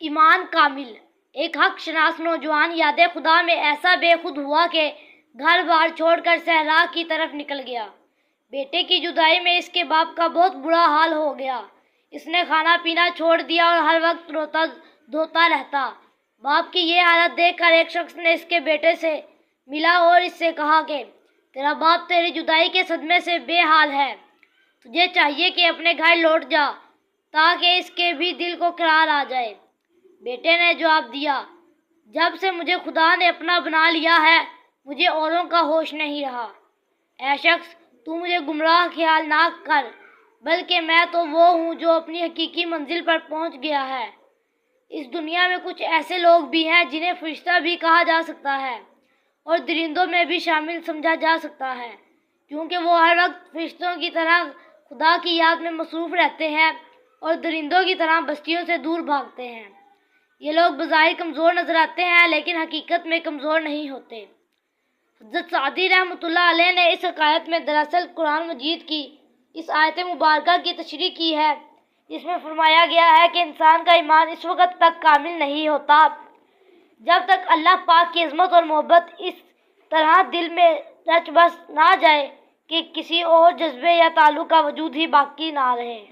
ایمان کامل ایک حق شناس نوجوان یاد خدا میں ایسا بے خود ہوا کہ گھر بار چھوڑ کر صحرا کی طرف نکل گیا۔ بیٹے کی جدائی میں اس کے باپ کا بہت برا حال ہو گیا۔ اس نے کھانا پینا چھوڑ دیا اور ہر وقت روتا دھوتا رہتا۔ باپ کی یہ حالت دیکھ کر ایک شخص نے اس کے بیٹے سے ملا اور اس سے کہا کہ تیرا باپ تیری جدائی کے صدمے سے بے حال ہے، تجھے چاہیے کہ اپنے گھر لوٹ جا تاکہ اس کے بھی دل کو قرار آ جائے۔ بیٹے نے جواب دیا، جب سے مجھے خدا نے اپنا بنا لیا ہے مجھے اوروں کا ہوش نہیں رہا۔ اے شخص، تو مجھے گمراہ خیال نہ کر، بلکہ میں تو وہ ہوں جو اپنی حقیقی منزل پر پہنچ گیا ہے۔ اس دنیا میں کچھ ایسے لوگ بھی ہیں جنہیں فرشتہ بھی کہا جا سکتا ہے اور درندوں میں بھی شامل سمجھا جا سکتا ہے، کیونکہ وہ ہر وقت فرشتوں کی طرح خدا کی یاد میں مصروف رہتے ہیں اور درندوں کی طرح بستیوں سے دور بھاگتے ہیں۔ یہ لوگ بظاہر کمزور نظر آتے ہیں لیکن حقیقت میں کمزور نہیں ہوتے۔ حضرت سعدی رحمۃ اللہ علیہ نے اس حکایت میں دراصل قرآن مجید کی اس آیت مبارکہ کی تشریح کی ہے جس میں فرمایا گیا ہے کہ انسان کا ایمان اس وقت تک کامل نہیں ہوتا جب تک اللہ پاک کی عظمت اور محبت اس طرح دل میں رچ بس نہ جائے کہ کسی اور جذبے یا تعلق کا وجود ہی باقی نہ رہے۔